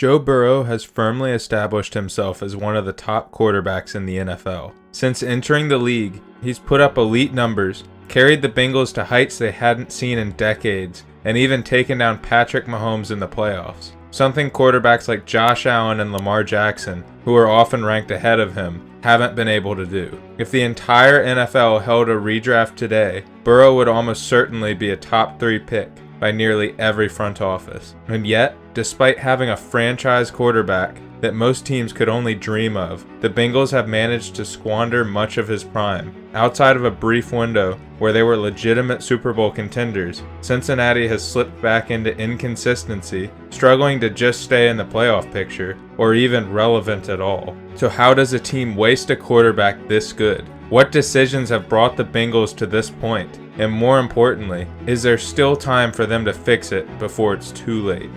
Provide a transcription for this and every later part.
Joe Burrow has firmly established himself as one of the top quarterbacks in the NFL. Since entering the league, he's put up elite numbers, carried the Bengals to heights they hadn't seen in decades, and even taken down Patrick Mahomes in the playoffs. Something quarterbacks like Josh Allen and Lamar Jackson, who are often ranked ahead of him, haven't been able to do. If the entire NFL held a redraft today, Burrow would almost certainly be a top 3 pick by nearly every front office. And yet, despite having a franchise quarterback that most teams could only dream of, the Bengals have managed to squander much of his prime. Outside of a brief window where they were legitimate Super Bowl contenders, Cincinnati has slipped back into inconsistency, struggling to just stay in the playoff picture or even relevant at all. So how does a team waste a quarterback this good? What decisions have brought the Bengals to this point? And more importantly, is there still time for them to fix it before it's too late?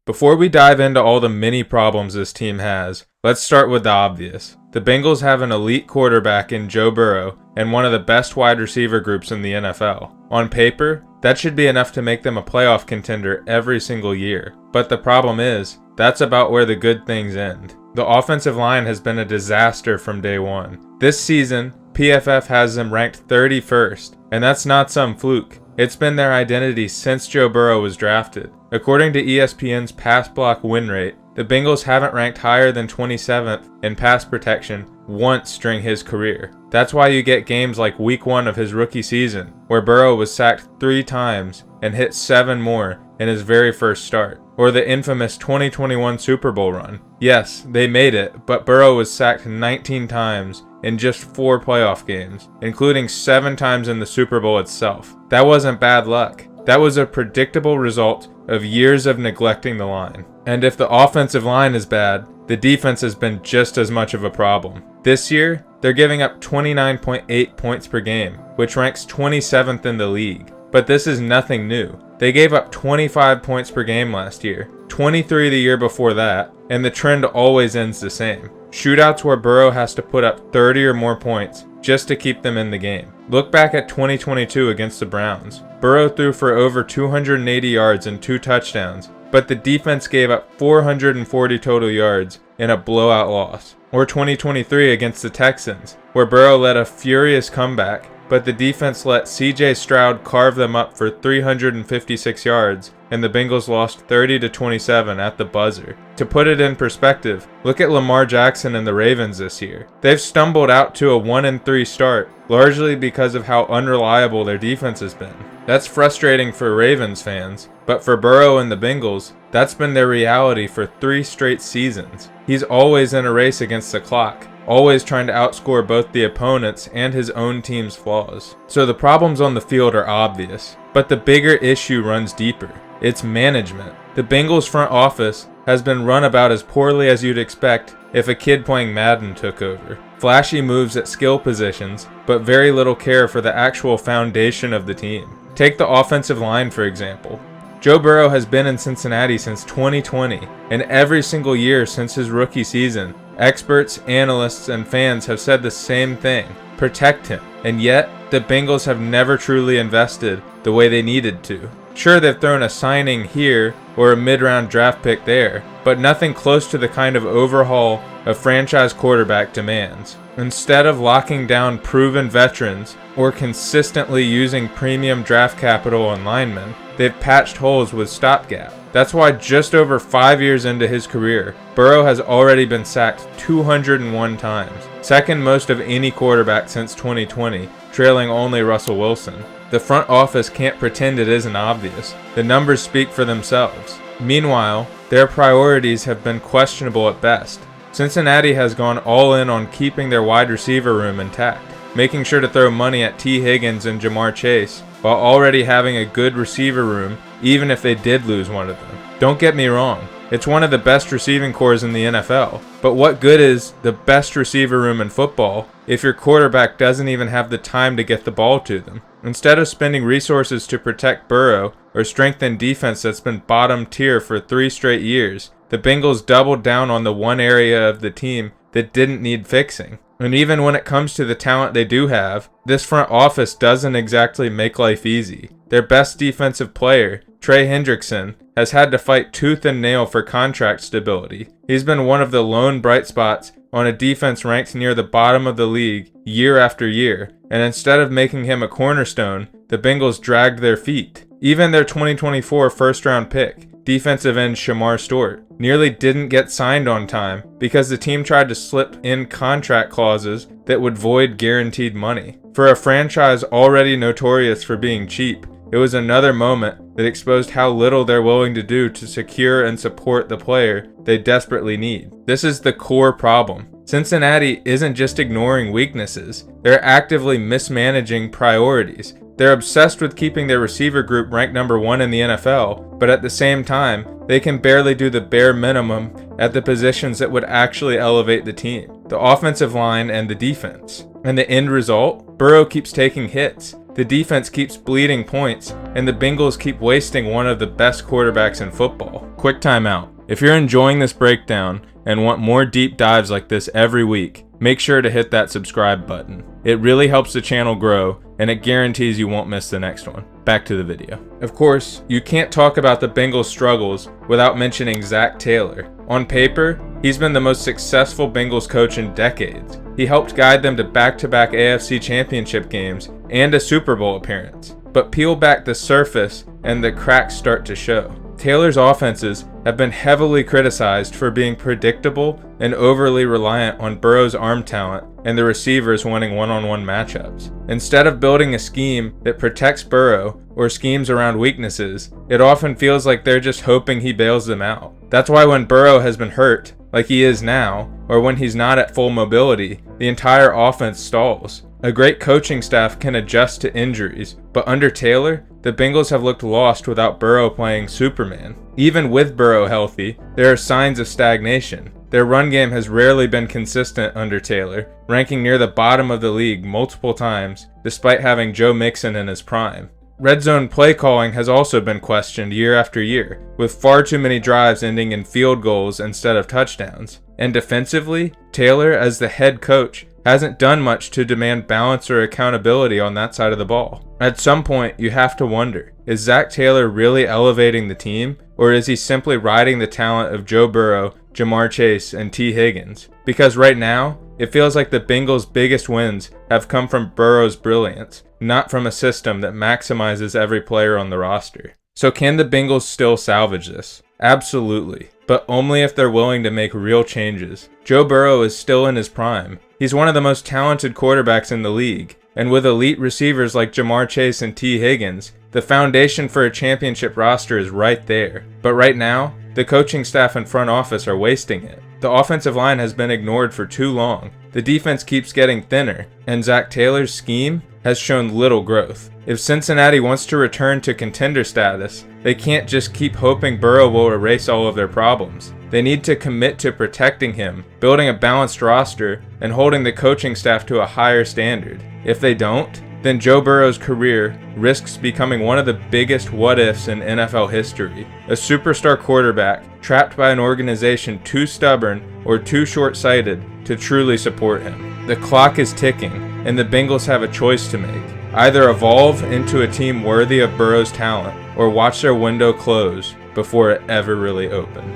Before we dive into all the many problems this team has, let's start with the obvious. The Bengals have an elite quarterback in Joe Burrow and one of the best wide receiver groups in the NFL. On paper, that should be enough to make them a playoff contender every single year. But the problem is, that's about where the good things end. The offensive line has been a disaster from day one. This season, PFF has them ranked 31st, and that's not some fluke. It's been their identity since Joe Burrow was drafted. According to ESPN's pass block win rate, the Bengals haven't ranked higher than 27th in pass protection once during his career. That's why you get games like week 1 of his rookie season, where Burrow was sacked 3 times and hit 7 more in his very first start. Or the infamous 2021 Super Bowl run. Yes, they made it, but Burrow was sacked 19 times in just 4 playoff games, including 7 times in the Super Bowl itself. That wasn't bad luck. That was a predictable result of years of neglecting the line. And if the offensive line is bad, the defense has been just as much of a problem. This year, they're giving up 29.8 points per game, which ranks 27th in the league. But this is nothing new. They gave up 25 points per game last year, 23 the year before that, and the trend always ends the same. Shootouts where Burrow has to put up 30 or more points just to keep them in the game. Look back at 2022 against the Browns. Burrow threw for over 280 yards and 2 touchdowns, but the defense gave up 440 total yards in a blowout loss. Or 2023 against the Texans, where Burrow led a furious comeback, but the defense let CJ Stroud carve them up for 356 yards, and the Bengals lost 30-27 at the buzzer. To put it in perspective, look at Lamar Jackson and the Ravens this year. They've stumbled out to a 1-3 start, largely because of how unreliable their defense has been. That's frustrating for Ravens fans, but for Burrow and the Bengals, that's been their reality for 3 straight seasons. He's always in a race against the clock, always trying to outscore both the opponents and his own team's flaws. So the problems on the field are obvious, but the bigger issue runs deeper. It's management. The Bengals front office has been run about as poorly as you'd expect if a kid playing Madden took over. Flashy moves at skill positions, but very little care for the actual foundation of the team. Take the offensive line, for example. Joe Burrow has been in Cincinnati since 2020, and every single year since his rookie season, experts, analysts, and fans have said the same thing: protect him. And yet, the Bengals have never truly invested the way they needed to. Sure, they've thrown a signing here or a mid-round draft pick there, but nothing close to the kind of overhaul a franchise quarterback demands. Instead of locking down proven veterans or consistently using premium draft capital on linemen, they've patched holes with stopgap. That's why just over 5 years into his career, Burrow has already been sacked 201 times, second most of any quarterback since 2020, trailing only Russell Wilson. The front office can't pretend it isn't obvious. The numbers speak for themselves. Meanwhile, their priorities have been questionable at best. Cincinnati has gone all in on keeping their wide receiver room intact, making sure to throw money at T. Higgins and Jamar Chase, while already having a good receiver room even if they did lose one of them. Don't get me wrong, it's one of the best receiving corps in the NFL, but what good is the best receiver room in football if your quarterback doesn't even have the time to get the ball to them? Instead of spending resources to protect Burrow or strengthen defense that's been bottom tier for 3 straight years, the Bengals doubled down on the one area of the team that didn't need fixing. And even when it comes to the talent they do have, this front office doesn't exactly make life easy. Their best defensive player, Trey Hendrickson, has had to fight tooth and nail for contract stability. He's been one of the lone bright spots on a defense ranked near the bottom of the league year after year, and instead of making him a cornerstone, the Bengals dragged their feet. Even their 2024 first-round pick, defensive end Shamar Stewart, nearly didn't get signed on time because the team tried to slip in contract clauses that would void guaranteed money. For a franchise already notorious for being cheap, it was another moment that exposed how little they're willing to do to secure and support the player they desperately need. This is the core problem. Cincinnati isn't just ignoring weaknesses, they're actively mismanaging priorities. They're obsessed with keeping their receiver group ranked number 1 in the NFL, but at the same time, they can barely do the bare minimum at the positions that would actually elevate the team, the offensive line and the defense. And the end result? Burrow keeps taking hits, the defense keeps bleeding points, and the Bengals keep wasting one of the best quarterbacks in football. Quick timeout. If you're enjoying this breakdown and want more deep dives like this every week, make sure to hit that subscribe button. It really helps the channel grow, and it guarantees you won't miss the next one. Back to the video. Of course, you can't talk about the Bengals' struggles without mentioning Zac Taylor. On paper, he's been the most successful Bengals coach in decades. He helped guide them to back-to-back AFC championship games and a Super Bowl appearance. But peel back the surface and the cracks start to show. Taylor's offenses have been heavily criticized for being predictable and overly reliant on Burrow's arm talent and the receivers winning one-on-one matchups. Instead of building a scheme that protects Burrow or schemes around weaknesses, it often feels like they're just hoping he bails them out. That's why when Burrow has been hurt, like he is now, or when he's not at full mobility, the entire offense stalls. A great coaching staff can adjust to injuries, but under Taylor, the Bengals have looked lost without Burrow playing Superman. Even with Burrow healthy, there are signs of stagnation. Their run game has rarely been consistent under Taylor, ranking near the bottom of the league multiple times, despite having Joe Mixon in his prime. Red zone play calling has also been questioned year after year, with far too many drives ending in field goals instead of touchdowns. And defensively, Taylor, as the head coach, hasn't done much to demand balance or accountability on that side of the ball. At some point, you have to wonder, is Zac Taylor really elevating the team, or is he simply riding the talent of Joe Burrow, Jamar Chase, and T. Higgins? Because right now, it feels like the Bengals' biggest wins have come from Burrow's brilliance, not from a system that maximizes every player on the roster. So can the Bengals still salvage this? Absolutely, but only if they're willing to make real changes. Joe Burrow is still in his prime. He's one of the most talented quarterbacks in the league, and with elite receivers like Jamar Chase and T. Higgins, the foundation for a championship roster is right there. But right now, the coaching staff and front office are wasting it. The offensive line has been ignored for too long. The defense keeps getting thinner, and Zac Taylor's scheme has shown little growth. If Cincinnati wants to return to contender status, they can't just keep hoping Burrow will erase all of their problems. They need to commit to protecting him, building a balanced roster, and holding the coaching staff to a higher standard. If they don't, then Joe Burrow's career risks becoming one of the biggest what-ifs in NFL history. A superstar quarterback trapped by an organization too stubborn or too short-sighted to truly support him. The clock is ticking, and the Bengals have a choice to make. Either evolve into a team worthy of Burrow's talent, or watch their window close before it ever really opened.